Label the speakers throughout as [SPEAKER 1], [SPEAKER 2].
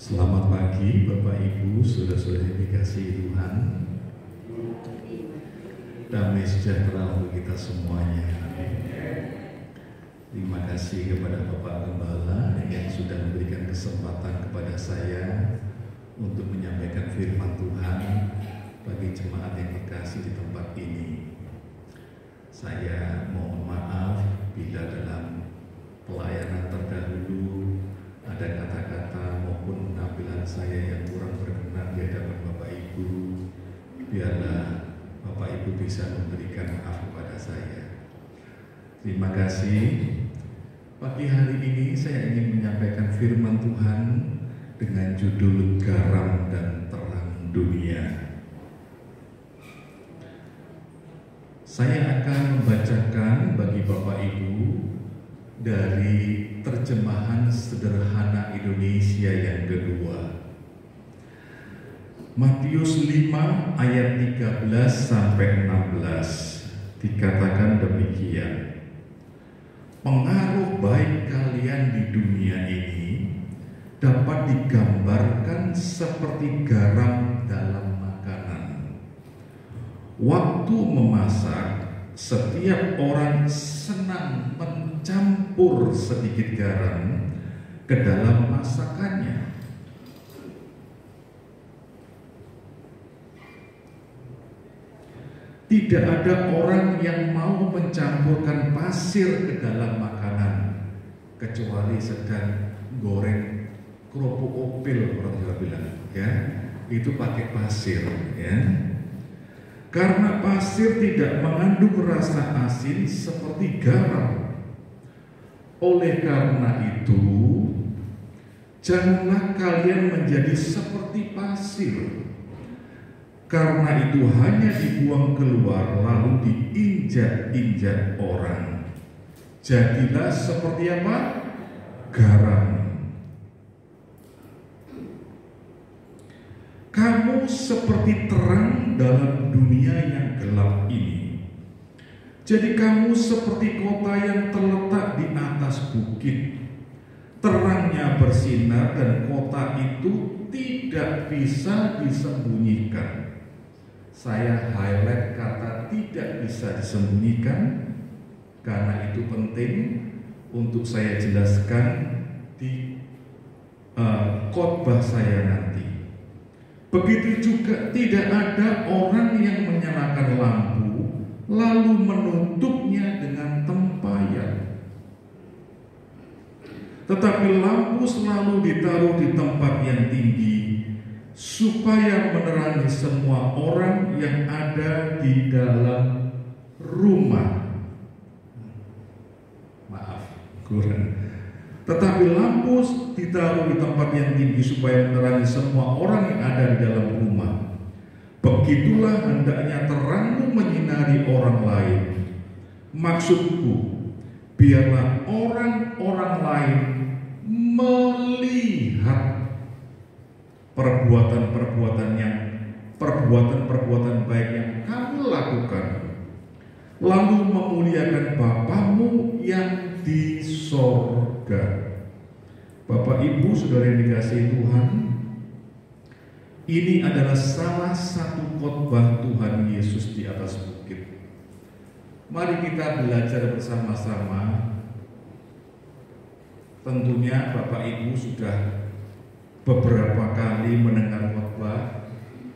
[SPEAKER 1] Selamat pagi Bapak Ibu, saudara-saudari dikasihi Tuhan. Damai sejahtera untuk kita semuanya. Terima kasih kepada Bapak Gembala yang sudah memberikan kesempatan kepada saya untuk menyampaikan firman Tuhan bagi jemaat yang terkasih di tempat ini. Saya mohon maaf bila dalam pelayanan terdahulu ada kata-kata maupun penampilan saya yang kurang berkenan di hadapan Bapak Ibu. Biarlah Bapak Ibu bisa memberikan maaf kepada saya. Terima kasih. Pagi hari ini saya ingin menyampaikan firman Tuhan dengan judul Garam dan Terang Dunia. Saya akan membacakan bagi Bapak Ibu dari terjemahan sederhana Indonesia yang kedua. Matius 5 ayat 13 sampai 16 dikatakan demikian. Pengaruh baik kalian di dunia ini dapat digambarkan seperti garam dalam makanan. Waktu memasak, setiap orang senang mencampur sedikit garam ke dalam masakannya. Tidak ada orang yang mau mencampurkan pasir ke dalam makanan kecuali sedang goreng kerupuk opil, orang Jawa bilang, ya, itu pakai pasir, ya. Karena pasir tidak mengandung rasa asin seperti garam. Oleh karena itu, janganlah kalian menjadi seperti pasir. Karena itu hanya dibuang keluar lalu diinjak-injak orang. Jadilah seperti apa? Garam. Kamu seperti terang dalam dunia yang gelap ini. Jadi kamu seperti kota yang terletak di atas bukit. Terangnya bersinar dan kota itu tidak bisa disembunyikan. Saya highlight kata tidak bisa disembunyikan karena itu penting untuk saya jelaskan di khotbah saya nanti. Begitu juga tidak ada orang yang menyalakan lampu lalu menutupnya dengan tempayan. Tetapi lampu selalu ditaruh di tempat yang tinggi supaya menerangi semua orang yang ada di dalam rumah. Maaf, kurang. Tetapi lampu ditaruh di tempat yang tinggi supaya menerangi semua orang yang ada di dalam rumah. Begitulah hendaknya terangmu menyinari orang lain. Maksudku, biarlah orang-orang lain melihat perbuatan baik yang kamu lakukan, lalu memuliakan Bapamu yang di sorga. Bapak Ibu saudara yang dikasihi Tuhan, ini adalah salah satu khotbah Tuhan Yesus di atas bukit. Mari kita belajar bersama-sama. Tentunya Bapak Ibu sudah beberapa kali mendengar khotbah,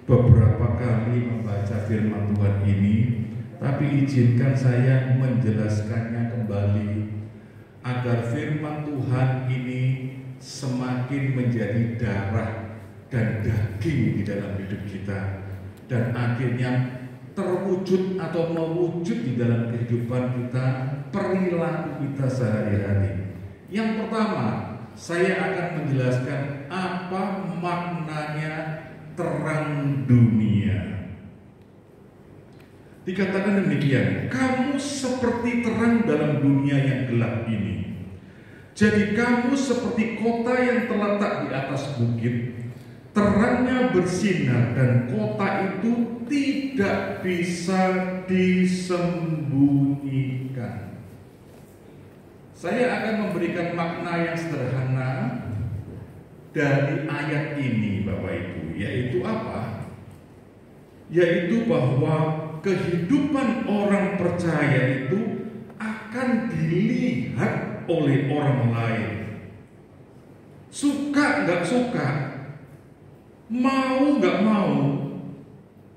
[SPEAKER 1] beberapa kali membaca firman Tuhan ini, tapi izinkan saya menjelaskannya kembali agar firman Tuhan ini semakin menjadi darah dan daging di dalam hidup kita dan akhirnya terwujud atau mewujud di dalam kehidupan kita, perilaku kita sehari-hari. Yang pertama, saya akan menjelaskan apa maknanya terang dunia. Dikatakan demikian, kamu seperti terang dalam dunia yang gelap ini. Jadi kamu seperti kota yang terletak di atas bukit. Terangnya bersinar dan kota itu tidak bisa disembunyikan. Saya akan memberikan makna yang sederhana dari ayat ini Bapak Ibu, yaitu apa? Yaitu bahwa kehidupan orang percaya itu akan dilihat oleh orang lain. Suka nggak suka, mau nggak mau,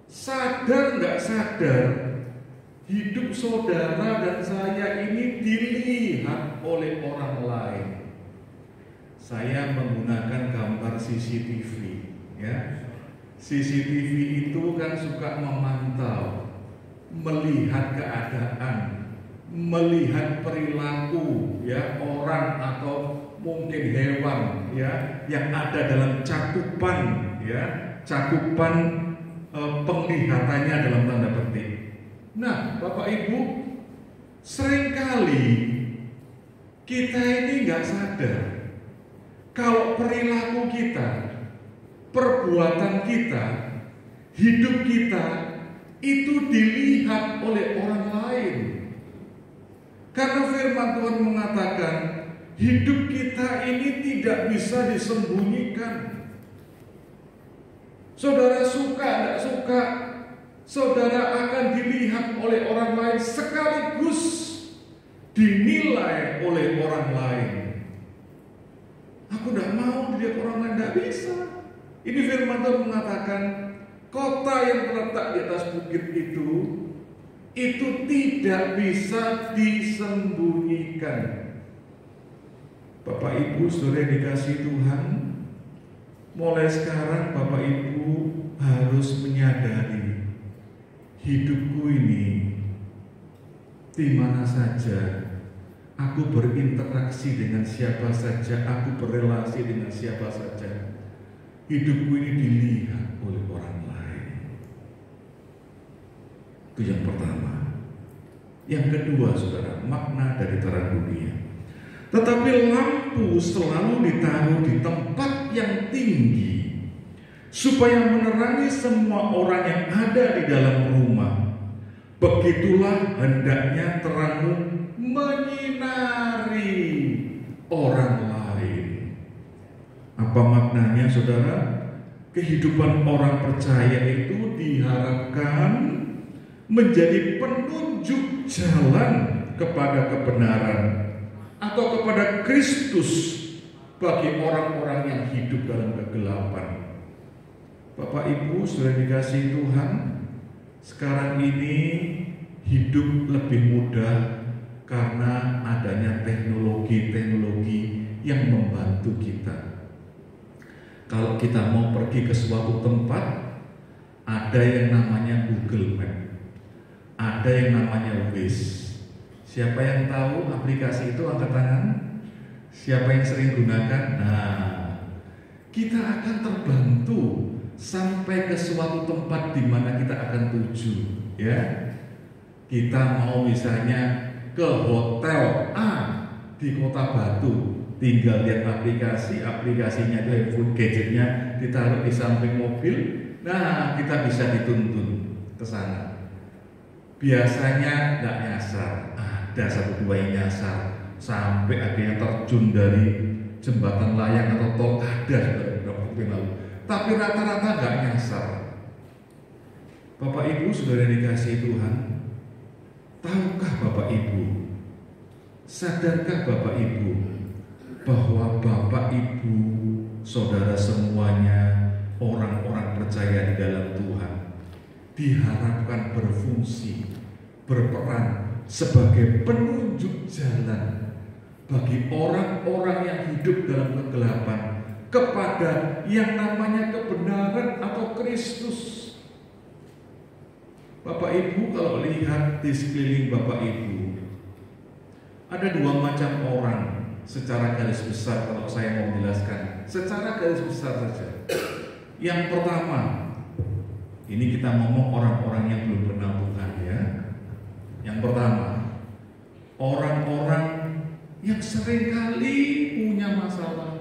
[SPEAKER 1] sadar nggak sadar, hidup saudara dan saya ini dilihat oleh orang lain. Saya menggunakan gambar CCTV, ya. CCTV itu kan suka memantau, melihat keadaan, melihat perilaku, ya, orang atau mungkin hewan, ya, yang ada dalam cakupan, ya, cakupan penglihatannya dalam tanda petik. Nah, Bapak Ibu, seringkali kita ini nggak sadar kalau perilaku kita, perbuatan kita, hidup kita itu dilihat oleh orang lain. Karena firman Tuhan mengatakan hidup kita ini tidak bisa disembunyikan. Saudara suka tidak suka, saudara akan dilihat oleh orang lain sekaligus dinilai oleh orang lain. Aku tidak mau dilihat orang lain, tidak bisa. Ini firman Tuhan mengatakan kota yang terletak di atas bukit itu tidak bisa disembunyikan. Bapak Ibu saudara dikasih Tuhan, mulai sekarang Bapak Ibu harus menyadari hidupku ini di mana saja aku berinteraksi dengan siapa saja, aku berrelasi dengan siapa saja, hidupku ini dilihat oleh orang lain. Itu yang pertama. Yang kedua, saudara, makna dari terang dunia. Tetapi lampu selalu ditaruh di tempat yang tinggi, supaya menerangi semua orang yang ada di dalam rumah. Begitulah hendaknya terangmu menyinari orang lain. Apa maknanya, saudara? Kehidupan orang percaya itu diharapkan menjadi penunjuk jalan kepada kebenaran atau kepada Kristus bagi orang-orang yang hidup dalam kegelapan. Bapak Ibu sudah dikasih Tuhan, sekarang ini hidup lebih mudah karena adanya teknologi-teknologi yang membantu kita. Kalau kita mau pergi ke suatu tempat, ada yang namanya Google Map, ada yang namanya Waze. Siapa yang tahu aplikasi itu angkat tangan? Siapa yang sering gunakan? Nah, kita akan terbantu sampai ke suatu tempat di mana kita akan tuju, ya. Kita mau misalnya ke hotel A di Kota Batu, tinggal lihat aplikasinya itu handphone gadgetnya ditaruh di samping mobil. Nah, kita bisa dituntun ke sana. Biasanya nggak nyasar, ada satu dua yang nyasar sampai akhirnya terjun dari jembatan layang atau tol, ada beberapa waktu yang lalu. Tapi rata-rata nggak nyasar. Bapak Ibu saudara dikasih Tuhan, tahukah Bapak Ibu, sadarkah Bapak Ibu bahwa Bapak Ibu saudara semuanya orang-orang percaya di dalam Tuhan diharapkan berfungsi, berperan sebagai penunjuk jalan bagi orang-orang yang hidup dalam kegelapan kepada yang namanya kebenaran atau Kristus. Bapak Ibu kalau lihat di sekeliling Bapak Ibu, ada dua macam orang secara garis besar. Kalau saya mau menjelaskan secara garis besar saja, yang pertama, ini kita ngomong orang-orang yang belum kenal Tuhan, ya. Yang pertama, orang-orang yang seringkali punya masalah.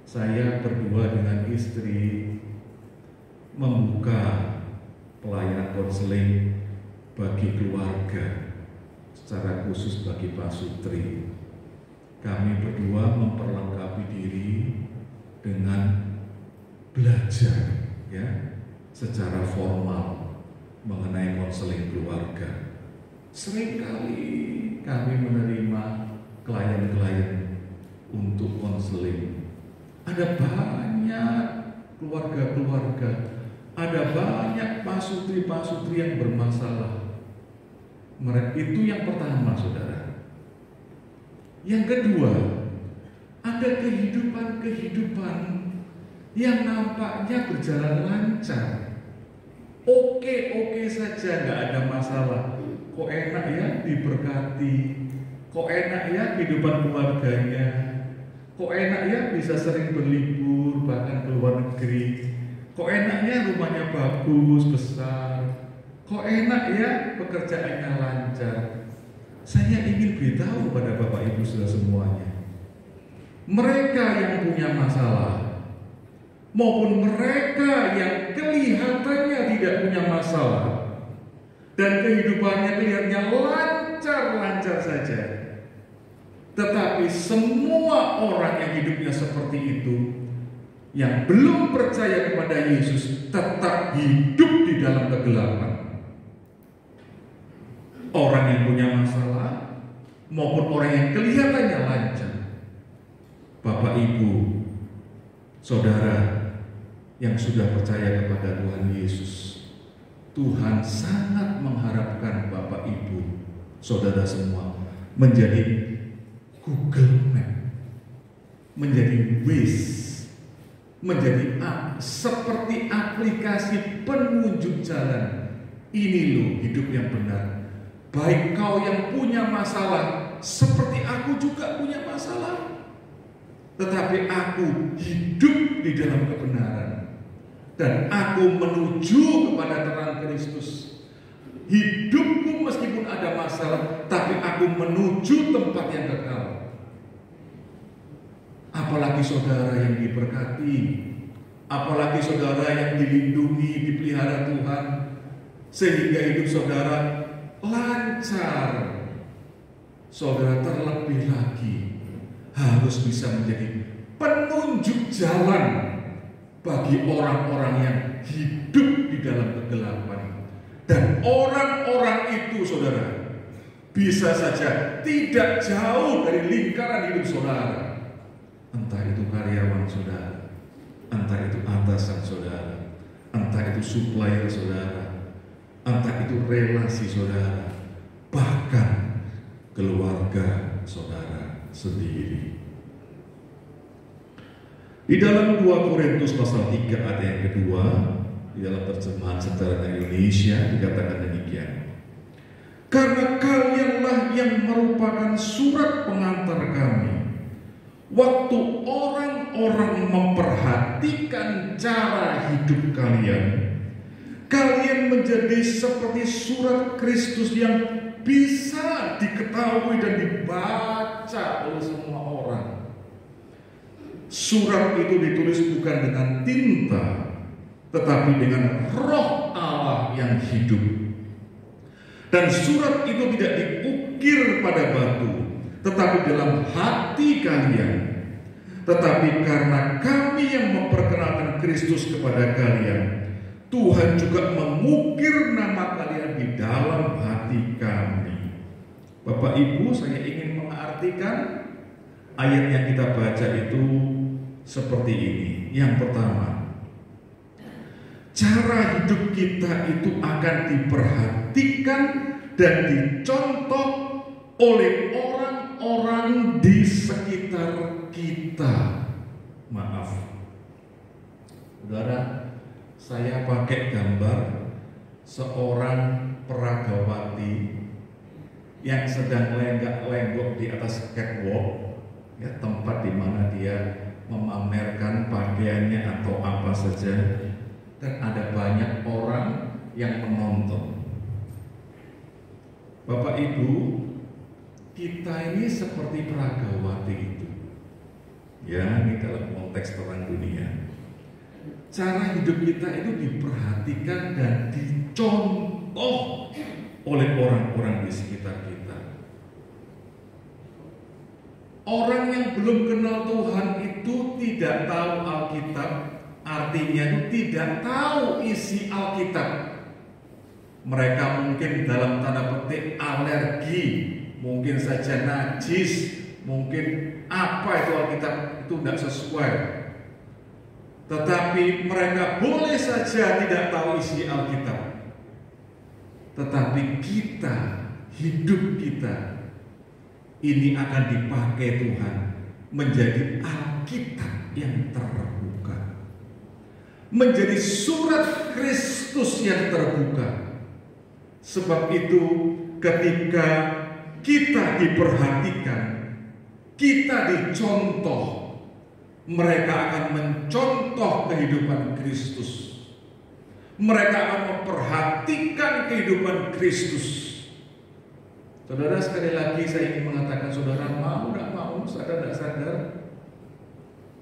[SPEAKER 1] Saya berdua dengan istri membuka pelayanan konseling bagi keluarga, secara khusus bagi Pak Sutri. Kami berdua memperlengkapi diri dengan belajar ya secara formal mengenai konseling keluarga. Seringkali kami menerima klien-klien untuk konseling. Ada banyak keluarga-keluarga, ada banyak pasutri-pasutri yang bermasalah. Mereka itu yang pertama, saudara. Yang kedua, ada kehidupan yang nampaknya berjalan lancar. Oke saja, nggak ada masalah. Kok enak ya diberkati, kok enak ya kehidupan keluarganya, kok enak ya bisa sering berlibur bahkan ke luar negeri, kok enaknya rumahnya bagus, besar, kok enak ya pekerjaannya lancar. Saya ingin beritahu pada Bapak Ibu saudara semuanya, mereka yang punya masalah maupun mereka yang kelihatannya tidak punya masalah dan kehidupannya kelihatannya lancar-lancar saja, tetapi semua orang yang hidupnya seperti itu, yang belum percaya kepada Yesus, tetap hidup di dalam kegelapan. Orang yang punya masalah maupun orang yang kelihatannya lancar, Bapak Ibu, saudara yang sudah percaya kepada Tuhan Yesus, Tuhan sangat mengharapkan Bapak Ibu, saudara semua menjadi Google Map, menjadi Waze, menjadi seperti aplikasi penunjuk jalan. Ini loh hidup yang benar. Baik kau yang punya masalah, seperti aku juga punya masalah, tetapi aku hidup di dalam kebenaran dan aku menuju kepada terang Kristus. Hidupku meskipun ada masalah, tapi aku menuju tempat yang kekal. Apalagi saudara yang diberkati, apalagi saudara yang dilindungi, dipelihara Tuhan, sehingga hidup saudara lancar. Saudara terlebih lagi harus bisa menjadi penunjuk jalan bagi orang-orang yang hidup di dalam kegelapan. Dan orang-orang itu, saudara, bisa saja tidak jauh dari lingkaran hidup saudara. Entah itu karyawan saudara, entah itu atasan saudara, entah itu supplier saudara, entah itu relasi saudara, bahkan keluarga saudara sendiri. Di dalam 2 Korintus pasal 3 ayat yang kedua, di dalam terjemahan Secara Indonesia dikatakan demikian. Karena kalianlah yang merupakan surat pengantar kami, waktu orang-orang memperhatikan cara hidup kalian, kalian menjadi seperti surat Kristus yang bisa diketahui dan dibaca oleh semua orang. Surat itu ditulis bukan dengan tinta, tetapi dengan Roh Allah yang hidup. Dan surat itu tidak diukir pada batu, tetapi dalam hati kalian. Tetapi karena kami yang memperkenalkan Kristus kepada kalian, Tuhan juga mengukir nama kalian di dalam hati kami. Bapak Ibu, saya ingin mengartikan ayat yang kita baca itu seperti ini. Yang pertama, cara hidup kita itu akan diperhatikan dan dicontoh oleh orang-orang di sekitar kita. Maaf, saudara, saya pakai gambar seorang peragawati yang sedang lenggak-lenggok di atas catwalk, ya, tempat di mana dia memamerkan pakaiannya atau apa saja, dan ada banyak orang yang menonton. Bapak Ibu, kita ini seperti peragawati itu, ya, ini dalam konteks terang dunia. Cara hidup kita itu diperhatikan dan dicontoh oleh orang-orang di sekitar kita. Orang yang belum kenal Tuhan itu itu tidak tahu Alkitab, artinya itu tidak tahu isi Alkitab. Mereka mungkin dalam tanda petik alergi, mungkin saja najis, mungkin apa itu Alkitab itu tidak sesuai. Tetapi mereka boleh saja tidak tahu isi Alkitab. Tetapi kita, hidup kita ini akan dipakai Tuhan menjadi Alkitab yang terbuka, menjadi surat Kristus yang terbuka. Sebab itu ketika kita diperhatikan, kita dicontoh, mereka akan mencontoh kehidupan Kristus. Mereka akan memperhatikan kehidupan Kristus. Saudara, sekali lagi saya ingin mengatakan, saudara mau tidak mau, sadar tidak sadar,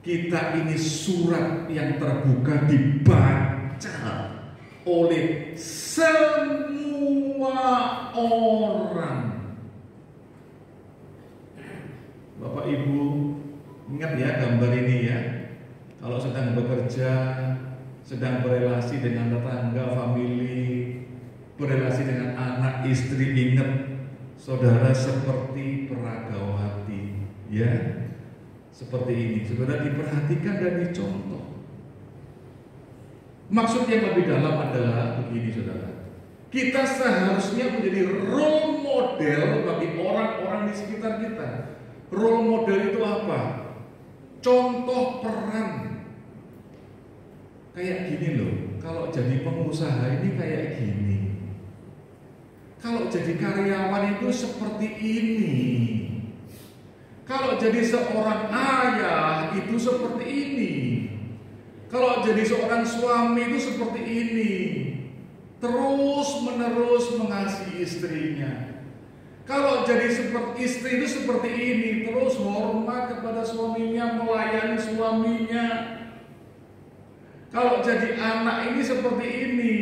[SPEAKER 1] kita ini surat yang terbuka dibaca oleh semua orang. Bapak Ibu, ingat ya gambar ini ya. Kalau sedang bekerja, sedang berelasi dengan tetangga, famili, berelasi dengan anak, istri, ingat saudara seperti peragawati, ya, seperti ini. Saudara diperhatikan dan dicontoh. Maksud yang lebih dalam adalah begini, saudara. Kita seharusnya menjadi role model bagi orang-orang di sekitar kita. Role model itu apa? Contoh peran. Kayak gini loh, kalau jadi pengusaha ini kayak gini. Kalau jadi karyawan itu seperti ini. Kalau jadi seorang ayah itu seperti ini. Kalau jadi seorang suami itu seperti ini. Terus menerus mengasihi istrinya. Kalau jadi seperti istri itu seperti ini, terus hormat kepada suaminya, melayani suaminya. Kalau jadi anak ini seperti ini,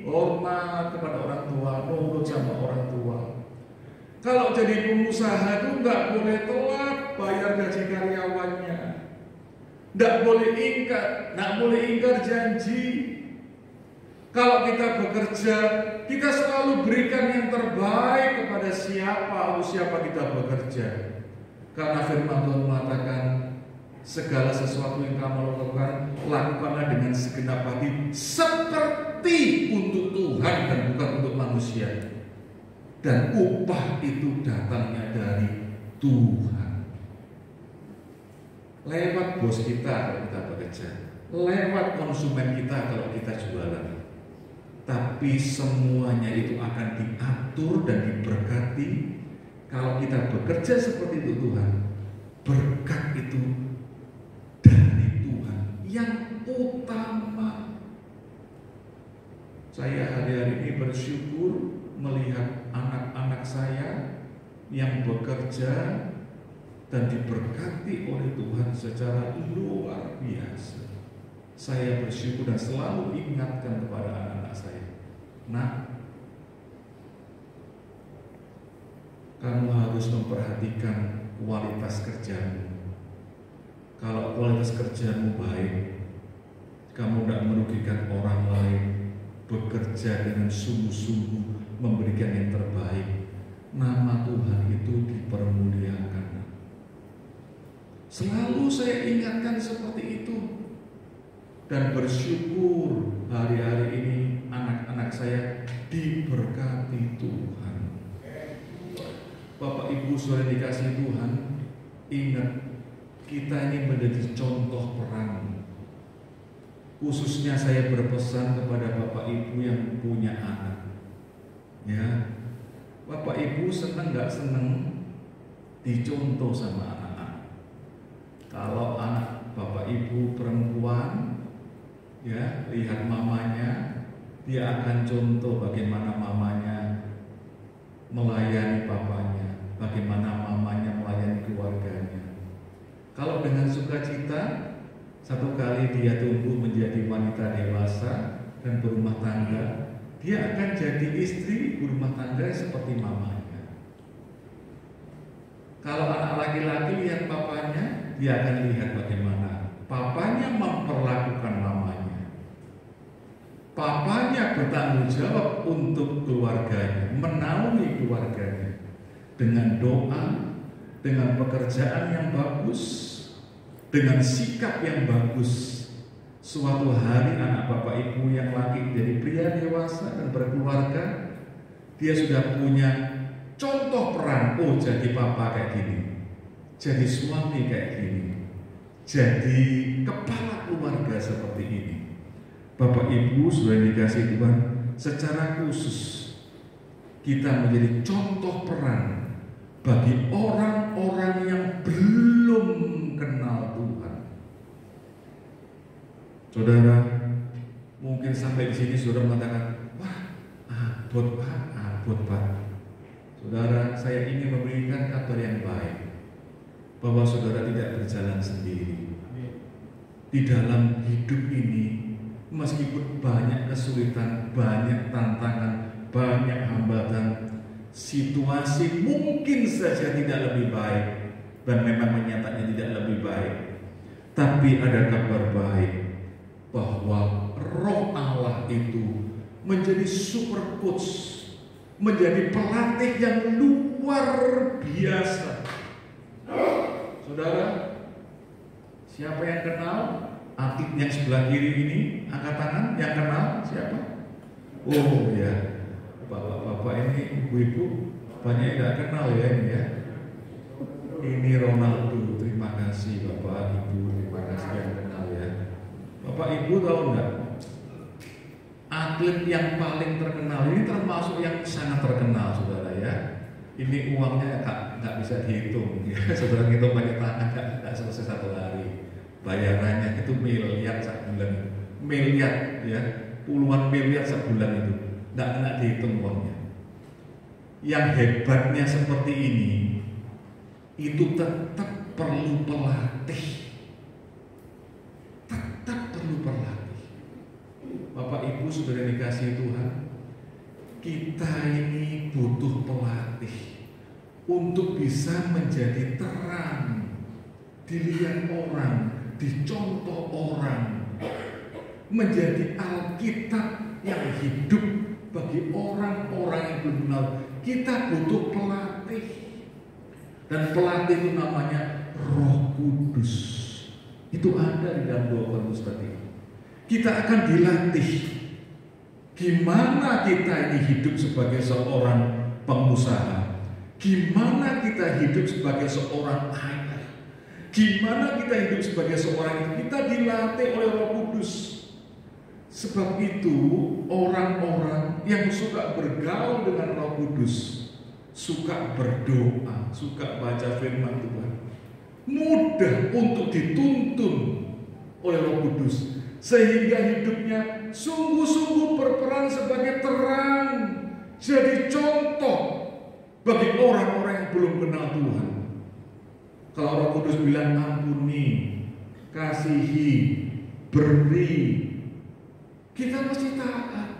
[SPEAKER 1] hormat kepada orang tua, nurut sama orang tua. Kalau jadi pengusaha itu nggak boleh telat bayar gaji karyawannya, nggak boleh ingkar janji. Kalau kita bekerja, kita selalu berikan yang terbaik kepada siapa kita bekerja. Karena firman Tuhan mengatakan, segala sesuatu yang kamu lakukan, lakukanlah dengan segenap hati, seperti untuk Tuhan dan bukan untuk manusia. Dan upah itu datangnya dari Tuhan. Lewat bos kita kalau kita bekerja, lewat konsumen kita kalau kita jualan. Tapi semuanya itu akan diatur dan diberkati kalau kita bekerja seperti itu Tuhan. Berkat itu dari Tuhan yang utama. Saya hari-hari ini bersyukur melihat anak-anak saya yang bekerja dan diberkati oleh Tuhan secara luar biasa. Saya bersyukur dan selalu ingatkan kepada anak-anak saya, nak, kamu harus memperhatikan kualitas kerjamu. Kalau kualitas kerjamu baik, kamu tidak merugikan orang lain, bekerja dengan sungguh-sungguh, memberikan yang terbaik, nama Tuhan itu dipermuliakan. Selalu saya ingatkan seperti itu. Dan bersyukur hari-hari ini anak-anak saya diberkati Tuhan. Bapak Ibu saudara dikasih Tuhan, ingat kita ini menjadi contoh peran. Khususnya saya berpesan kepada Bapak Ibu yang punya anak. Ya, Bapak Ibu senang nggak senang dicontoh sama anak-anak. Kalau anak Bapak Ibu perempuan, ya, lihat mamanya, dia akan contoh bagaimana mamanya melayani papanya, bagaimana mamanya melayani keluarganya. Kalau dengan sukacita, satu kali dia tumbuh menjadi wanita dewasa dan berumah tangga, dia akan jadi istri berumah tangga seperti mamanya. Kalau anak laki-laki lihat papanya, dia akan lihat bagaimana papanya memperlakukan mamanya. Papanya bertanggung jawab untuk keluarganya, menaungi keluarganya dengan doa, dengan pekerjaan yang bagus, dengan sikap yang bagus. Suatu hari anak bapak ibu yang laki jadi pria dewasa dan berkeluarga, dia sudah punya contoh peran. Oh, jadi papa kayak gini, jadi suami kayak gini, jadi kepala keluarga seperti ini. Bapak ibu sudah dikasih Tuhan, secara khusus kita menjadi contoh peran bagi orang-orang yang belum kenal Tuhan. Saudara, mungkin sampai di sini saudara mengatakan, wah, abot Pak. Saudara, saya ingin memberikan kabar yang baik, bahwa saudara tidak berjalan sendiri. Di dalam hidup ini, meskipun banyak kesulitan, banyak tantangan, banyak hambatan, situasi mungkin saja tidak lebih baik, dan memang menyatakan tidak lebih baik. Tapi ada kabar baik, bahwa Roh Allah itu menjadi super coach, menjadi pelatih yang luar biasa. Saudara, siapa yang kenal atlet yang sebelah kiri ini? Angkat tangan yang kenal siapa? Oh ya, bapak-bapak ini, ibu-ibu banyak yang tidak kenal ya ini ya. Ini Ronaldo. Terima kasih Bapak Ibu, terima kasih yang kenal ya. Bapak Ibu tahu enggak, atlet yang paling terkenal ini termasuk yang sangat terkenal, saudara ya. Ini uangnya nggak bisa dihitung ya. Saudara ngitung pakai tangan nggak selesai satu hari. Bayarannya itu miliar sebulan, miliar ya, puluhan miliar sebulan itu, nggak kena dihitung uangnya. Yang hebatnya seperti ini, itu tetap perlu pelatih. Bapak Ibu sudah dikasih Tuhan, kita ini butuh pelatih untuk bisa menjadi terang, dilihat orang, dicontoh orang, menjadi Alkitab yang hidup bagi orang-orang yang belum kenal. Kita butuh pelatih, dan pelatih itu namanya Roh Kudus. Itu ada di dalam 2 Korintus tadi. Kita akan dilatih gimana kita ini hidup sebagai seorang pengusaha, gimana kita hidup sebagai seorang ayah, gimana kita hidup sebagai seorang itu. Kita dilatih oleh Roh Kudus. Sebab itu orang-orang yang suka bergaul dengan Roh Kudus, suka berdoa, suka baca firman Tuhan, mudah untuk dituntun oleh Roh Kudus, sehingga hidupnya sungguh-sungguh berperan sebagai terang, jadi contoh bagi orang-orang yang belum kenal Tuhan. Kalau Roh Kudus bilang ampuni, kasihi, beri, kita mesti taat.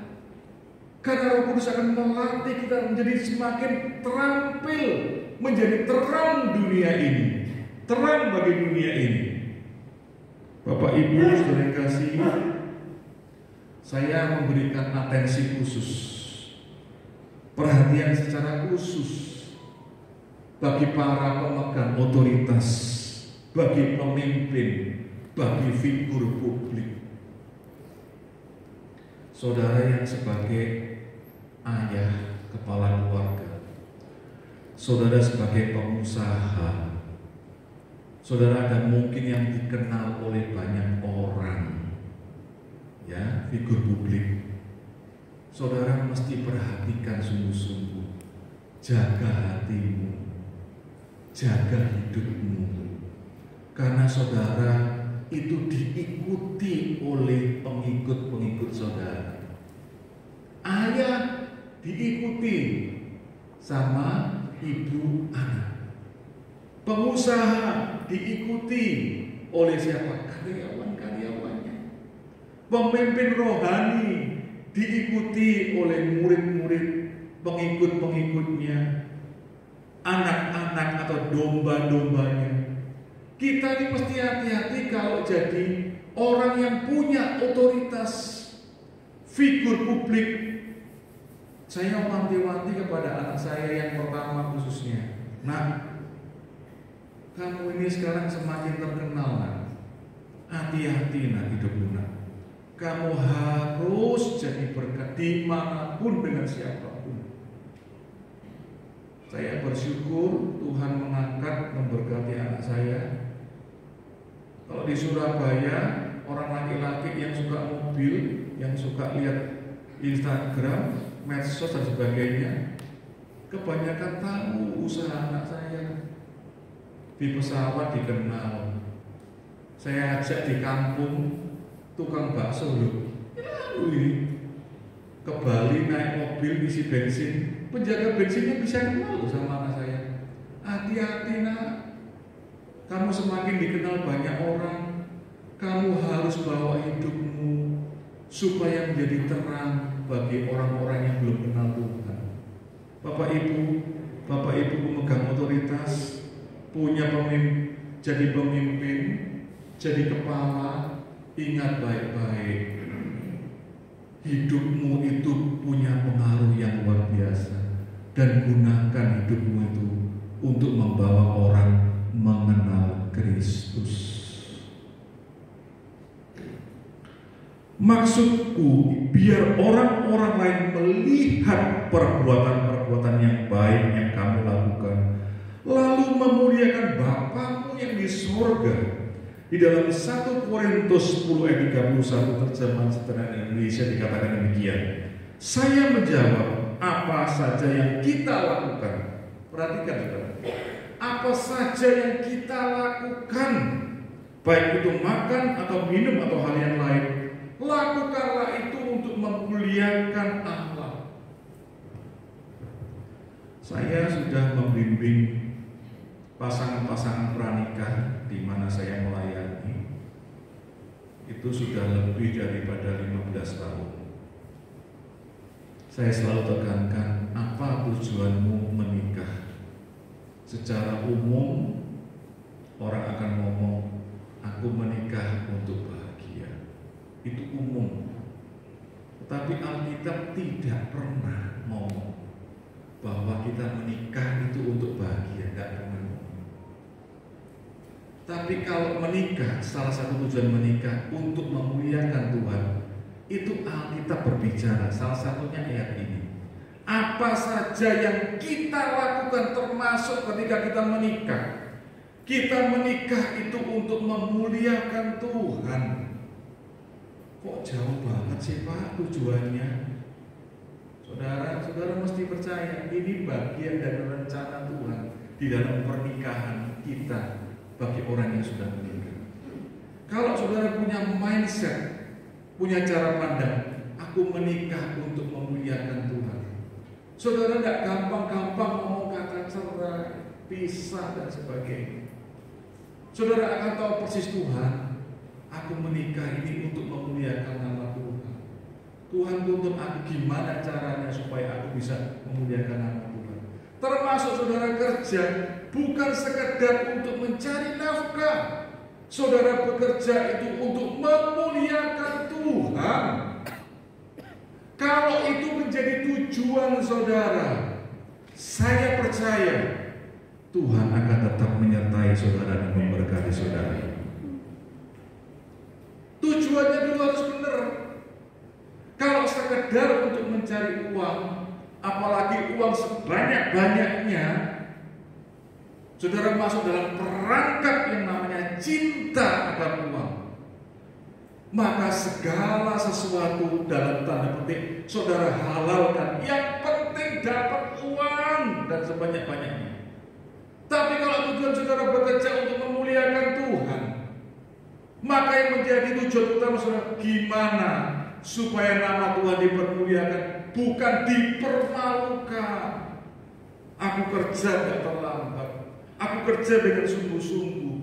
[SPEAKER 1] Karena Roh Kudus akan melatih kita menjadi semakin terampil, menjadi terang dunia ini, terang bagi dunia ini. Bapak Ibu sudah kasih, saya memberikan atensi khusus, perhatian secara khusus bagi para pemegang otoritas, bagi pemimpin, bagi figur publik. Saudara yang sebagai ayah, kepala keluarga, saudara sebagai pengusaha, saudara ada mungkin yang dikenal oleh banyak orang, ya, figur publik. Saudara mesti perhatikan sungguh-sungguh, jaga hatimu, jaga hidupmu, karena saudara itu diikuti oleh pengikut-pengikut saudara. Ayah diikuti sama ibu anak, pengusaha diikuti oleh siapa? Karyawan-karyawannya. Pemimpin rohani diikuti oleh murid-murid, pengikut-pengikutnya, anak-anak atau domba-dombanya. Kita ini mesti hati-hati kalau jadi orang yang punya otoritas, figur publik. Saya wanti-wanti kepada anak saya yang pertama khususnya, nak, kamu ini sekarang semakin terkenal, nak. Hati-hati nak hidupmu, nak. Kamu harus jadi berkat dimanapun dengan siapapun. Saya bersyukur Tuhan mengangkat, memberkati anak saya. Kalau di Surabaya, orang laki-laki yang suka mobil, yang suka lihat Instagram, medsos dan sebagainya, kebanyakan tahu usaha anak saya. Di pesawat dikenal. Saya ajak di kampung tukang bakso loh. Ke Bali naik mobil isi bensin, penjaga bensinnya bisa kenal sama anak saya. Hati-hati nak, kamu semakin dikenal banyak orang, kamu harus bawa hidupmu supaya menjadi terang bagi orang-orang yang belum kenal Tuhan. Bapak Ibu pemegang otoritas, punya jadi pemimpin, jadi kepala, ingat baik-baik, hidupmu itu punya pengaruh yang luar biasa, dan gunakan hidupmu itu untuk membawa orang mengenal Kristus. Maksudku, biar orang-orang lain melihat perbuatan-perbuatan yang baik yang kamu lakukan, lalu memuliakan Bapamu yang di sorga. Di dalam 1 Korintus 10 ayat 31 terjemahan sederhana Indonesia dikatakan demikian. Saya menjawab, apa saja yang kita lakukan. Perhatikan saudara, apa saja yang kita lakukan, baik itu makan atau minum atau hal yang lain, lakukanlah itu untuk memuliakan Allah. Saya sudah membimbing pasangan-pasangan pranikah di mana saya melayani, itu sudah lebih daripada 15 tahun. Saya selalu tekankan, apa tujuanmu menikah? Secara umum orang akan ngomong, aku menikah untuk bahagia. Itu umum. Tetapi Alkitab tidak pernah ngomong bahwa kita menikah itu untuk bahagia, tidak pernah. Tapi kalau menikah, salah satu tujuan menikah untuk memuliakan Tuhan, itu Alkitab berbicara. Salah satunya ayat ini. Apa saja yang kita lakukan termasuk ketika kita menikah. Kita menikah itu untuk memuliakan Tuhan. Kok jauh banget sih Pak tujuannya? Saudara mesti percaya ini bagian dari rencana Tuhan di dalam pernikahan kita. Bagi orang yang sudah menikah, kalau saudara punya mindset, punya cara pandang, aku menikah untuk memuliakan Tuhan, saudara tidak gampang-gampang ngomong kata cerai, pisah dan sebagainya. Saudara akan tahu persis Tuhan, aku menikah ini untuk memuliakan nama Tuhan. Tuhan tuntut aku gimana caranya supaya aku bisa memuliakan nama Tuhan. Termasuk saudara kerja, bukan sekedar untuk mencari nafkah. Saudara bekerja itu untuk memuliakan Tuhan. Kalau itu menjadi tujuan saudara, saya percaya Tuhan akan tetap menyertai saudara dan memberkati saudara. Tujuannya dulu harus benar. Kalau sekedar untuk mencari uang, apalagi uang sebanyak-banyaknya, saudara masuk dalam perangkap yang namanya cinta akan uang, maka segala sesuatu dalam tanda petik saudara halalkan. Yang penting dapat uang dan sebanyak-banyaknya. Tapi kalau tujuan saudara bekerja untuk memuliakan Tuhan, maka yang menjadi tujuan utama saudara gimana supaya nama Tuhan dipermuliakan, bukan dipermalukan. Aku kerja gak terlambat, aku kerja dengan sungguh-sungguh,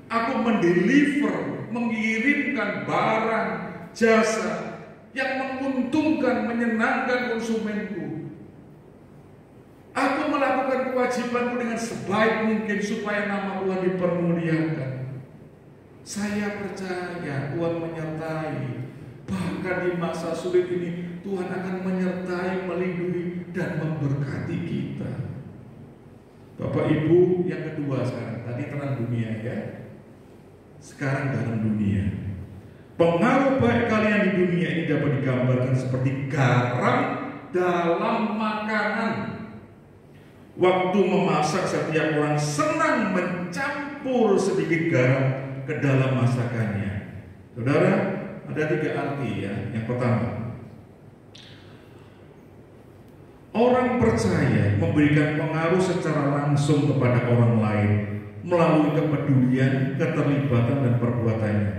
[SPEAKER 1] aku mendeliver, mengirimkan barang, jasa yang menguntungkan, menyenangkan konsumenku. Aku melakukan kewajibanku dengan sebaik mungkin supaya nama Tuhan dipermuliakan. Saya percaya Tuhan menyertai. Bahkan di masa sulit ini Tuhan akan menyertai, melindungi, dan memberkati kita. Bapak Ibu, yang kedua sekarang, tadi terang dunia ya, sekarang garam dunia. Pengaruh baik kalian di dunia ini dapat digambarkan seperti garam dalam makanan. Waktu memasak, setiap orang senang mencampur sedikit garam ke dalam masakannya. Saudara, ada 3 arti ya. Yang pertama, orang percaya memberikan pengaruh secara langsung kepada orang lain melalui kepedulian, keterlibatan, dan perbuatannya.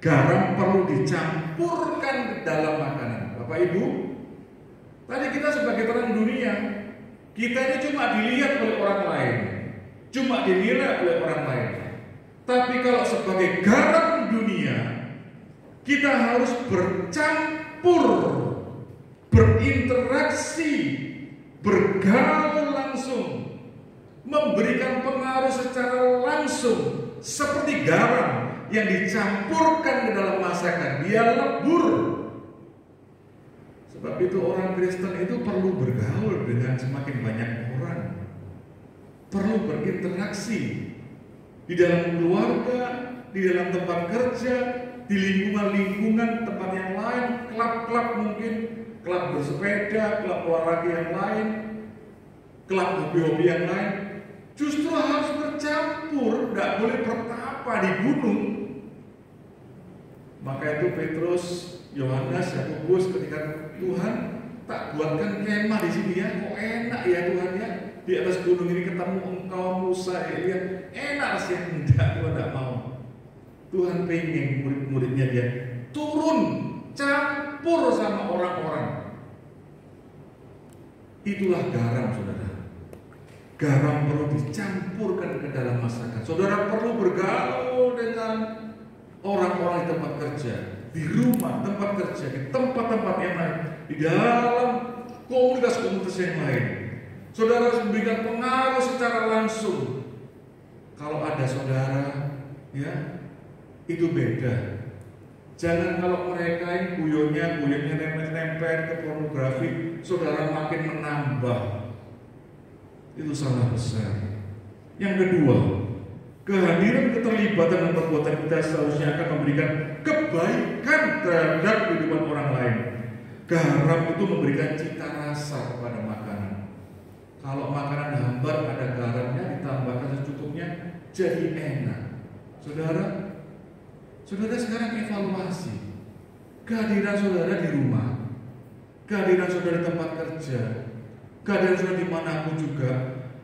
[SPEAKER 1] Garam perlu dicampurkan ke dalam makanan. Bapak Ibu, tadi kita sebagai terang dunia, kita ini cuma dilihat oleh orang lain, cuma dinilai oleh orang lain. Tapi kalau sebagai garam dunia, kita harus bercampur, berinteraksi, bergaul langsung, memberikan pengaruh secara langsung, seperti garam yang dicampurkan ke dalam masakan, dia lebur. Sebab itu orang Kristen itu perlu bergaul dengan semakin banyak orang, perlu berinteraksi di dalam keluarga, di dalam tempat kerja, di lingkungan-lingkungan tempat yang lain, klub-klub mungkin, klub bersepeda, klub olahraga yang lain, klub hobi-hobi yang lain. Justru harus bercampur, tidak boleh bertapa di gunung. Maka itu Petrus, Yohanes, Yakobus ketika Tuhan tak buatkan kemah di sini ya, kok enak ya Tuhan ya, di atas gunung ini ketemu engkau, Musa, Elia, enak sih. Tidak, Tuhan tidak mau. Tuhan pengen murid-muridnya dia turun, campur sama orang-orang. Itulah garam, saudara. Garam perlu dicampurkan ke dalam masakan. Saudara perlu bergaul dengan orang-orang di tempat kerja, di rumah, tempat kerja, di tempat-tempat yang lain, di dalam komunitas-komunitas yang lain. Saudara harus memberikan pengaruh secara langsung. Kalau ada saudara, ya, itu beda. Jangan kalau mereka yang guyonnya nempel ke pornografi, saudara makin menambah. Itu salah besar. Yang kedua, kehadiran, keterlibatan, dan perbuatan kita seharusnya akan memberikan kebaikan terhadap kehidupan orang lain. Garam itu memberikan cita rasa kepada makanan. Kalau makanan hambar ada garamnya, ditambahkan secukupnya, jadi enak. Saudara sekarang evaluasi kehadiran saudara di rumah, kehadiran saudara di tempat kerja, kehadiran saudara dimanapun juga,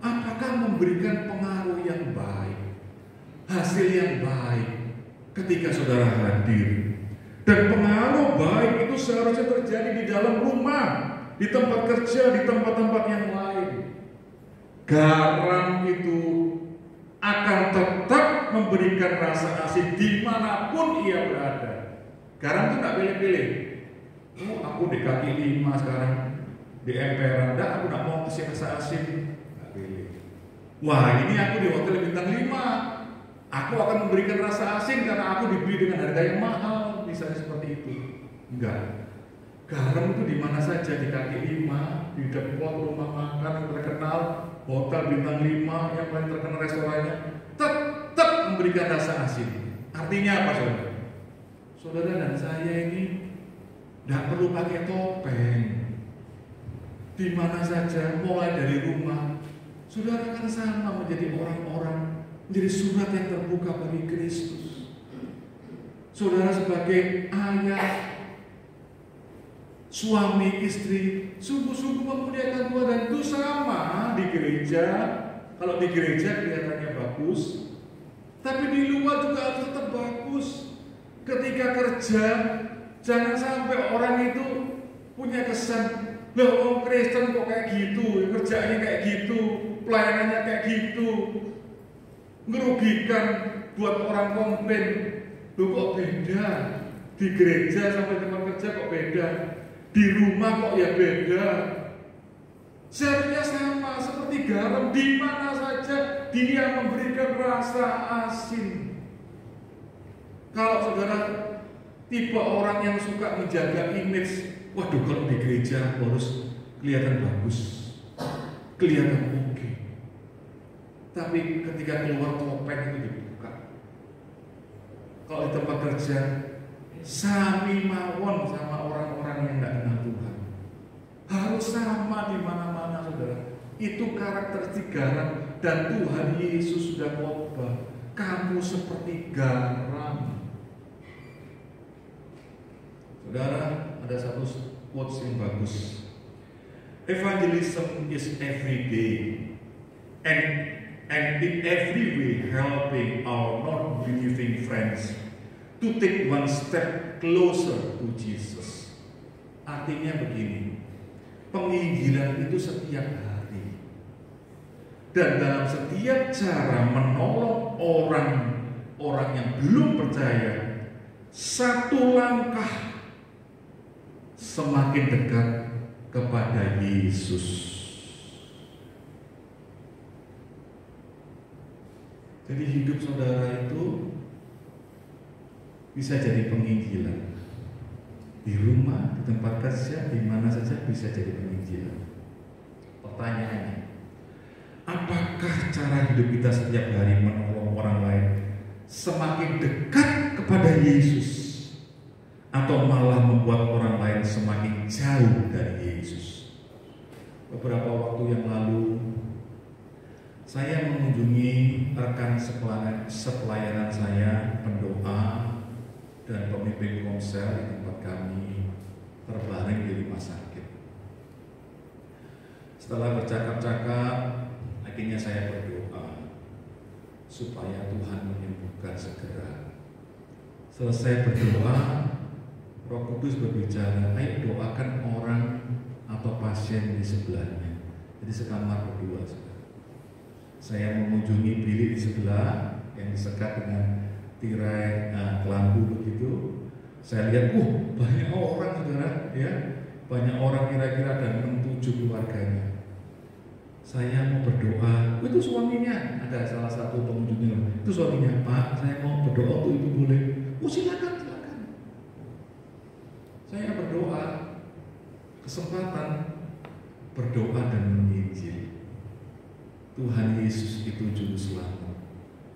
[SPEAKER 1] apakah memberikan pengaruh yang baik, hasil yang baik ketika saudara hadir. Dan pengaruh baik itu seharusnya terjadi di dalam rumah, di tempat kerja, di tempat-tempat yang lain. Garam itu akan tetap memberikan rasa asin dimanapun ia berada. Garam itu tidak pilih-pilih. Oh, aku di kaki 5 sekarang, di emperan, aku tidak mau kasih rasa asin. Tidak pilih. Wah, ini aku di hotel bintang 5, aku akan memberikan rasa asin karena aku dibeli dengan harga yang mahal, misalnya seperti itu. Enggak. Garam itu di mana saja, di kaki 5, di depot rumah makan yang terkenal, hotel bintang 5 yang paling terkenal restorannya, tetap memberikan rasa asin. Artinya apa, saudara? Saudara dan saya ini tidak perlu pakai topeng. Di mana saja, mulai dari rumah, saudara kan sama menjadi orang-orang, menjadi surat yang terbuka bagi Kristus. Saudara sebagai ayah, suami, istri, sungguh-sungguh memuliakan Tuhan, dan itu sama di gereja. Kalau di gereja kelihatannya bagus, tapi di luar juga harus tetap bagus. Ketika kerja, jangan sampai orang itu punya kesan, loh orang Kristen kok kayak gitu, kerjaannya kayak gitu, pelayanannya kayak gitu, merugikan, buat orang komplain. Loh kok beda, di gereja sampai tempat kerja kok beda, di rumah kok ya beda. Seharusnya sama seperti garam, di mana saja dia memberikan rasa asin. Kalau saudara tipe orang yang suka menjaga image, waduh kalau di gereja harus kelihatan bagus, kelihatan oke. Tapi ketika keluar topeng itu dibuka. Kalau di tempat kerja, sami mawon sama orang-orang yang tidak kenal Tuhan. Harus sama di mana-mana, saudara. Itu karakteristik garam, dan Tuhan Yesus sudah khotbah, kamu seperti garam. Saudara, ada satu quotes yang bagus. Evangelism is every day and in every way helping our non-believing friends to take one step closer to Jesus. Artinya begini, penginjilan itu setiap hari, dan dalam setiap cara menolong orang yang belum percaya, satu langkah semakin dekat kepada Yesus. Jadi hidup saudara itu bisa jadi penginjilan. Di rumah, di tempat kerja, di mana saja bisa jadi penginjilan. Pertanyaannya, apakah cara hidup kita setiap hari menolong orang lain semakin dekat kepada Yesus, atau malah membuat orang lain semakin jauh dari Yesus? Beberapa waktu yang lalu saya mengunjungi rekan sepelayanan saya, pendoa dan pemimpin komsel di tempat kami terbaring di rumah sakit. Setelah bercakap-cakap, akhirnya saya berdoa supaya Tuhan menyembuhkan segera. Selesai berdoa, Roh Kudus berbicara, ayo doakan orang atau pasien di sebelahnya. Jadi sekamar berdua. Saya mengunjungi bilik di sebelah yang disekat dengan tirai kelambu begitu. Saya lihat, banyak orang, saudara, ya, banyak orang, kira-kira ada 6-7 keluarganya. Saya mau berdoa, itu suaminya, ada salah satu pengunjungnya, itu suaminya, Pak, saya mau berdoa untuk ibu boleh? Silakan. Saya berdoa, kesempatan berdoa dan menginjil. Tuhan Yesus itu juru selamat,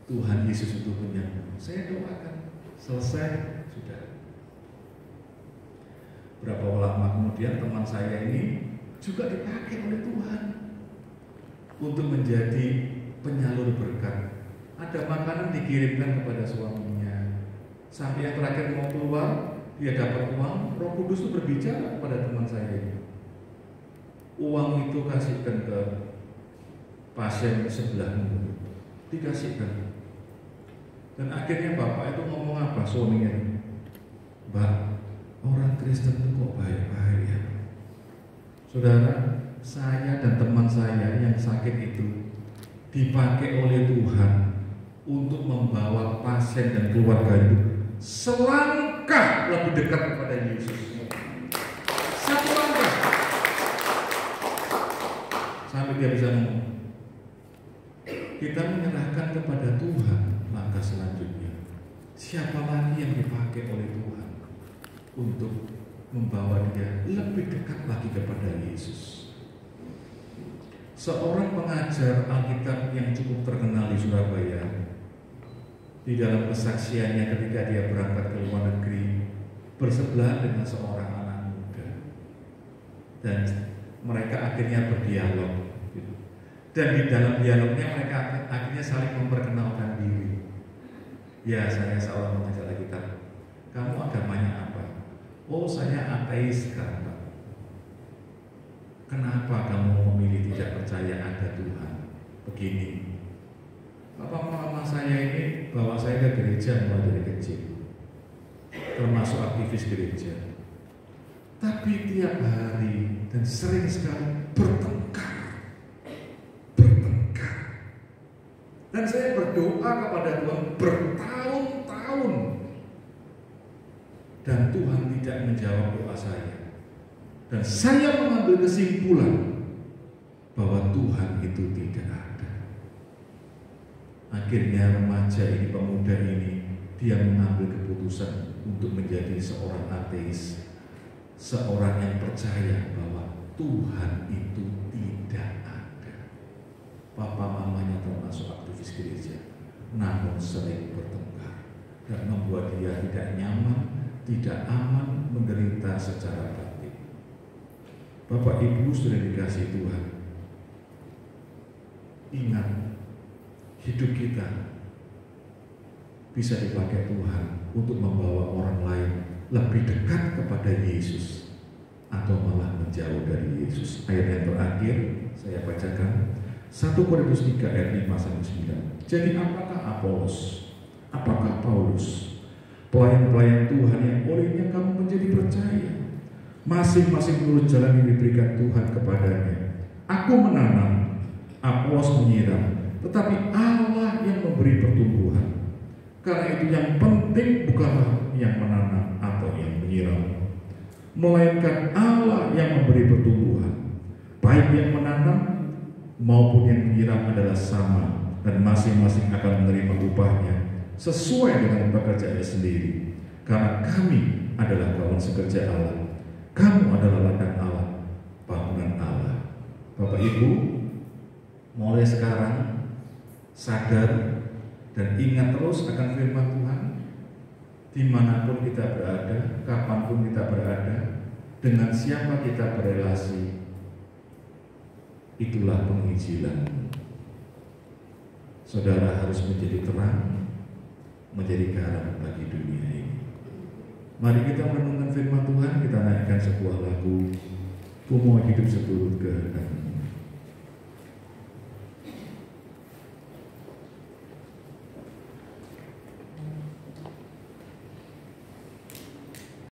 [SPEAKER 1] Tuhan Yesus itu penyembuh. Saya doakan, selesai, sudah. Berapa lama kemudian teman saya ini juga dipakai oleh Tuhan untuk menjadi penyalur berkat. Ada makanan dikirimkan kepada suaminya. Sampai yang terakhir mau keluar, dia dapat uang. Roh Kudus itu berbicara kepada teman saya ini. Uang itu kasihkan ke pasien sebelahmu, dikasihkan. Dan akhirnya bapak itu ngomong apa suaminya? Mbak, orang Kristen itu kok baik-baik ya? Saudara, saya dan teman saya yang sakit itu dipakai oleh Tuhan untuk membawa pasien dan keluarga itu selangkah lebih dekat kepada Yesus. Satu langkah. Sampai dia bisa ngomong, kita menyerahkan kepada Tuhan langkah selanjutnya. Siapa lagi yang dipakai oleh Tuhan untuk membawa dia lebih dekat lagi kepada Yesus? Seorang pengajar Alkitab yang cukup terkenal di Surabaya, di dalam kesaksiannya ketika dia berangkat ke luar negeri, bersebelahan dengan seorang anak muda, dan mereka akhirnya berdialog. Dan di dalam dialognya mereka akhirnya saling memperkenalkan diri. Ya, saya seorang pengajar Alkitab. Kamu agamanya apa? Oh, saya ateis, Pak. Kenapa kamu memilih tidak percaya ada Tuhan? Begini, Bapak mama saya ini bawa saya ke gereja mulai dari kecil, termasuk aktivis gereja. Tapi tiap hari dan sering sekali bertengkar. Dan saya berdoa kepada Tuhan bertahun-tahun, dan Tuhan tidak menjawab doa saya. Dan saya mengambil kesimpulan bahwa Tuhan itu tidak ada. Akhirnya remaja ini, pemuda ini dia mengambil keputusan untuk menjadi seorang ateis, seorang yang percaya bahwa Tuhan itu tidak ada. Papa mamanya termasuk aktivis gereja, namun sering bertengkar dan membuat dia tidak nyaman, tidak aman, menderita secara batin. Bapak Ibu sudah dikasih Tuhan, ingat, hidup kita bisa dipakai Tuhan untuk membawa orang lain lebih dekat kepada Yesus atau malah menjauh dari Yesus. Ayat yang terakhir saya bacakan, 1 Korintus 3 ayat 5-9. Jadi apakah Apolos, apakah Paulus, pelayan-pelayan Tuhan yang olehnya kamu menjadi percaya, masing-masing menurut jalan yang diberikan Tuhan kepadanya. Aku menanam, Apolos menyiram, tetapi Allah yang memberi pertumbuhan. Karena itu yang penting bukanlah yang menanam atau yang menyiram, melainkan Allah yang memberi pertumbuhan. Baik yang menanam maupun yang menyiram adalah sama, dan masing-masing akan menerima upahnya sesuai dengan pekerjaannya sendiri. Karena kami adalah kawan sekerja Allah, kamu adalah ladang Allah, bangunan Allah. Bapak Ibu, mulai sekarang sadar dan ingat terus akan firman Tuhan, dimanapun kita berada, kapanpun kita berada, dengan siapa kita berelasi, itulah penginjilan. Saudara harus menjadi terang, menjadi garam bagi dunia ini. Mari kita merenungkan firman Tuhan, kita naikkan sebuah lagu, Ku Mau Hidup Seturut Kehendak.